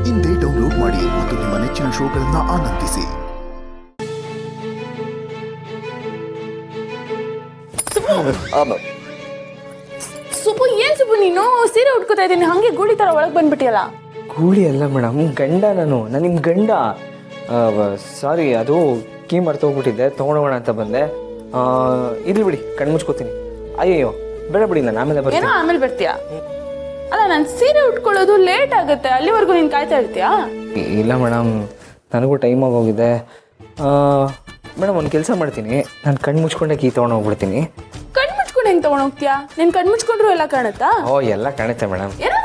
ಇಂದೇ ಡೌನ್ಲೋಡ್ ಮಾಡಿ ಮತ್ತು ನಿಮ್ಮ ನೆಚ್ಚಿನ ಶೋಗಳನ್ನು ಆನಂದಿಸಿ. ಸುಬ್ಬು ಏನ್ ಸುಬ್ಬು ನೀನು ಸೀರೆ ಉಟ್ಕೋತಾ ಇದ್ದೀನಿ ಹಂಗೆ ಗೂಳಿ ತರ ಒಳಗೆ ಬಂದ್ಬಿಟ್ಟಿಯಲ್ಲ. ಗೂಳಿ ಅಲ್ಲ ಮೇಡಮ್, ಗಂಡ ನಾನು ನಿಮ್ ಗಂಡ. ಸಾರಿ, ಅದು ಕೀ ಮರ್ತೋಗ್ಬಿಟ್ಟಿದ್ದೆ, ತೊಗೊಂಡೋಗೋಣ ಅಂತ ಬಂದೆ. ಇರ್ಲಿ ಬಿಡಿ, ಕಣ್ಮುಚ್ಕೋತೀನಿ. ಅಯ್ಯಯ್ಯೋ ಬೇಡ ಬಿಡಿ, ನಾನು ಆಮೇಲೆ ಬರ್ತೀನಿ. ಏನೋ ಆಮೇಲೆ ಬರ್ತೀಯಾ? ಅಲ್ಲ ನಾನು ಸೀರೆ ಉಟ್ಕೊಳ್ಳೋದು ಲೇಟ್ ಆಗುತ್ತೆ, ಅಲ್ಲಿವರೆಗೂ ನೀನು ಕಾಯ್ತಾ ಇರ್ತೀಯಾ? ಇಲ್ಲ ಮೇಡಮ್, ನನಗೂ ಟೈಮ್ ಆಗೋಗಿದೆ. ಮೇಡಮ್ ಒಂದು ಕೆಲಸ ಮಾಡ್ತೀನಿ, ನಾನು ಕಣ್ಣು ಮುಚ್ಕೊಂಡೆ ಕೀ ತೊಗೊಂಡೋಗ್ಬಿಡ್ತೀನಿ. ಕಣ್ ಮುಚ್ಕೊಂಡು ಹೆಂಗ್ ತಗೊಂಡೋಗ್ತೀಯಾ? ನೀನ್ ಕಣ್ ಮುಚ್ಕೊಂಡ್ರು ಎಲ್ಲ ಕಾಣುತ್ತಾ? ಓ ಎಲ್ಲ ಕಾಣುತ್ತೆ ಮೇಡಮ್. ಏನೋ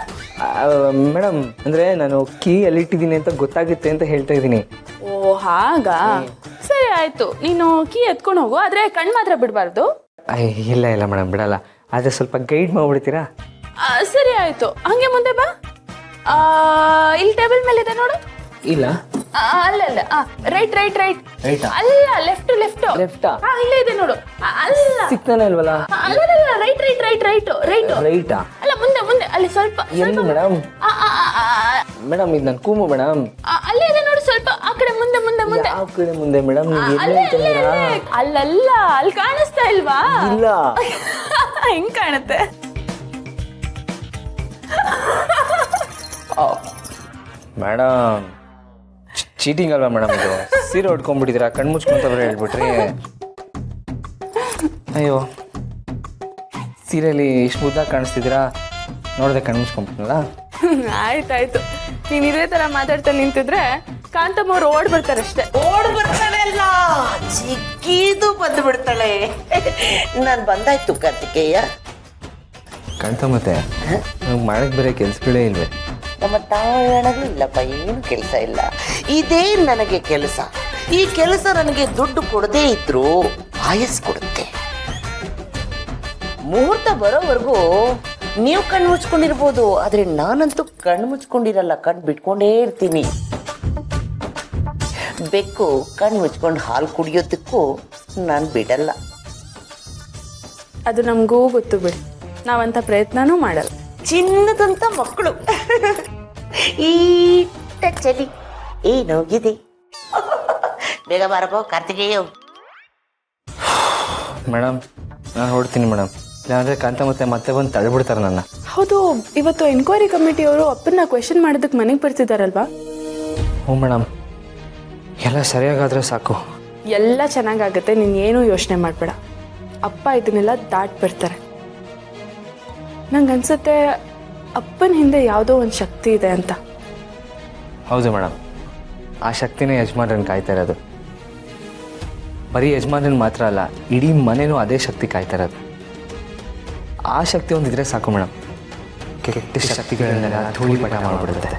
ಮೇಡಮ್ ಅಂದರೆ ನಾನು ಕೀ ಎಲ್ಲಿಟ್ಟಿದ್ದೀನಿ ಅಂತ ಗೊತ್ತಾಗುತ್ತೆ ಅಂತ ಹೇಳ್ತಾ ಇದ್ದೀನಿ. ಓ ಹಾಗಾ, ಸರಿ ಆಯ್ತು, ನೀನು ಕೀ ಎತ್ಕೊಂಡು ಹೋಗು, ಆದ್ರೆ ಕಣ್ ಮಾತ್ರ ಬಿಡಬಾರ್ದು. ಇಲ್ಲ ಇಲ್ಲ ಮೇಡಮ್, ಬಿಡಲ್ಲ. ಆದರೆ ಸ್ವಲ್ಪ ಗೈಡ್ ಮಾಡ್ಬಿಡ್ತೀರಾ? ಸರಿ ಆಯ್ತು, ಹಂಗೆ ಮುಂದೆ ಬಾ. ಇಲ್ಲಿ ಟೇಬಲ್ ಮೇಲೆ ಇದೆ ನೋಡು. ಇಲ್ಲ ಅಲ್ಲ ಅಲ್ಲ, ರೈಟ್ ರೈಟ್ ರೈಟ್. ರೈಟಾ? ಅಲ್ಲ ಲೆಫ್ಟ್ ಲೆಫ್ಟ್. ಲೆಫ್ಟಾ? ಇಲ್ಲೇ ಇದೆ ನೋಡು. ಅಲ್ಲ ಸಿಗ್ತಾನೆ ಇಲ್ವಲ್ಲ? ಅಲ್ಲ right right right right right. ರೈಟಾ? ಅಲ್ಲ ಮುಂದೆ ಮುಂದೆ, ಅಲ್ಲಿ ಸ್ವಲ್ಪ ಎಲ್ಲಿ ಮೇಡಮ್? ಮೇಡಮ್ ಇದು ನನ್ನ ಕೂಮು ಮೇಡಮ್. ಅಲ್ಲೇ ಇದೆ ನೋಡು, ಸ್ವಲ್ಪ ಆ ಕಡೆ ಮುಂದೆ ಮುಂದೆ ಮುಂದೆ. ಯಾವ ಕಡೆ ಮುಂದೆ ಮೇಡಮ್? ನೀವು ಎಲ್ಲಿ ಹೇಳ್ತಿದ್ದೀರಾ? ಅಲ್ಲಲ್ಲ, ಅಲ್ಲಿ ಕಾಣಿಸ್ತಾ ಇಲ್ವಾ? ಇಲ್ಲ. ಹೆಂಗ್ ಕಾಣುತ್ತೆ? ಮೇಡಮ್ ಚೀಟಿಂಗ್ ಅಲ್ವಾ ಮೇಡಮ್ ಇದು? ಸೀರೆ ಉಟ್ಕೊಂಡ್ಬಿಟ್ಟಿದ್ದೀರಾ, ಕಣ್ಣು ಮುಚ್ಕೊಂತ ಬರೋ ಹೇಳ್ಬಿಟ್ರಿ. ಅಯ್ಯೋ, ಸೀರೆಯಲ್ಲಿ ಇಷ್ಟು ಮುದ್ದಾಗಿ ಕಾಣಿಸ್ತಿದ್ದೀರಾ, ನೋಡಿದೆ ಕಣ್ಣು ಮುಚ್ಕೊಂಡ್ಬಿಟ್ನಲ್ಲ. ಆಯ್ತಾಯ್ತು, ನೀನ್ ಇದೇ ತರ ಮಾತಾಡ್ತಾ ನಿಂತಿದ್ರೆ ಕಾಂತಮ್ಮ ಅವ್ರು ಓಡ್ ಬರ್ತಾರೆ ಅಷ್ಟೇ. ಓಡ್ ಬರ್ತಾಳೆ ಅಲ್ಲ, ಚಿಕ್ಕಿದು ಬಂದು ಬಿಡ್ತಾಳೆ. ನಾನು ಬಂದಾಯ್ತು ಕಾರ್ತಿಕೇಯ. ಕಾಣ್ತಾ ಮತ್ತೆ ನಂಗೆ ಮಾಡಕ್ಕೆ ಬೇರೆ ಕೆಲಸಗಳೇ ಇಲ್ವೇ? ನಮ್ಮ ತಾಯಣಗಳು ಇಲ್ಲಪ್ಪ, ಏನು ಕೆಲಸ ಇಲ್ಲ. ಇದೇ ನನಗೆ ಕೆಲಸ. ಈ ಕೆಲಸ ನನಗೆ ದುಡ್ಡು ಕೊಡದೇ ಇದ್ರು ಆಯಸ್ ಕೊಡುತ್ತೆ. ಮುಹೂರ್ತ ಬರೋವರೆಗೂ ನೀವು ಕಣ್ಣು ಮುಚ್ಕೊಂಡಿರ್ಬೋದು, ಆದ್ರೆ ನಾನಂತೂ ಕಣ್ಣು ಮುಚ್ಕೊಂಡಿರಲ್ಲ, ಕಣ್ಣು ಬಿಟ್ಕೊಂಡೇ ಇರ್ತೀನಿ. ಬೆಕ್ಕು ಕಣ್ಣು ಮುಚ್ಕೊಂಡು ಹಾಲು ಕುಡಿಯೋದಕ್ಕೂ ನಾನು ಬಿಡಲ್ಲ. ಅದು ನಮಗೂ ಗೊತ್ತು ಬಿಡಿ, ನಾವಂತ ಪ್ರಯತ್ನನೂ ಮಾಡಲ್ಲ. ಚಿನ್ನದಂತ ಮಕ್ಕಳು. ಈ ಟಚ್ಚಲ್ಲಿ ಏನೋಗಿದೆ. ಬೇಗ ಬಾರಪ್ಪ ಕಾರ್ತಿಕೇಯ. ಮೇಡಮ್ ನಾನು ಹೊಡ್ತೀನಿ ಮೇಡಮ್, ಇಲ್ಲಾಂದರೆ ಕಾಂತ ಮತ್ತೆ ಬಂದು ತಳ್ಳಿಬಿಡ್ತಾರೆ ನನ್ನ. ಹೌದು, ಇವತ್ತು ಎನ್ಕ್ವೈರಿ ಕಮಿಟಿಯವರು ಅಪ್ಪನ್ನ ಕ್ವೆಶನ್ ಮಾಡೋದಕ್ಕೆ ಮನೆಗೆ ಬರ್ತಿದ್ದಾರಲ್ವಾ? ಹ್ಞೂ ಮೇಡಮ್, ಎಲ್ಲ ಸರಿಯಾಗಾದರೆ ಸಾಕು. ಎಲ್ಲ ಚೆನ್ನಾಗಾಗತ್ತೆ, ನೀನು ಏನೂ ಯೋಚನೆ ಮಾಡಬೇಡ. ಅಪ್ಪ ಇದನ್ನೆಲ್ಲ ದಾಟ್ ಬರ್ತಾರೆ. ನಂಗೆ ಅನ್ಸುತ್ತೆ ಅಪ್ಪನ ಹಿಂದೆ ಯಾವುದೋ ಒಂದು ಶಕ್ತಿ ಇದೆ ಅಂತ. ಹೌದು ಮೇಡಮ್, ಆ ಶಕ್ತಿನೇ ಯಜಮಾನ್ರನ್ನ ಕಾಯ್ತಾ ಇರೋದು. ಬರೀ ಯಜಮಾನ್ರನ್ನ ಮಾತ್ರ ಅಲ್ಲ, ಇಡೀ ಮನೆಯೂ ಅದೇ ಶಕ್ತಿ ಕಾಯ್ತಾ ಇರೋದು. ಆ ಶಕ್ತಿ ಒಂದಿದ್ರೆ ಸಾಕು ಮೇಡಮ್, ಕೆಟ್ಟ ಶಕ್ತಿಗಳನ್ನೆಲ್ಲ ಧೂಳಿಪಟ ಮಾಡಿಬಿಡುತ್ತೆ.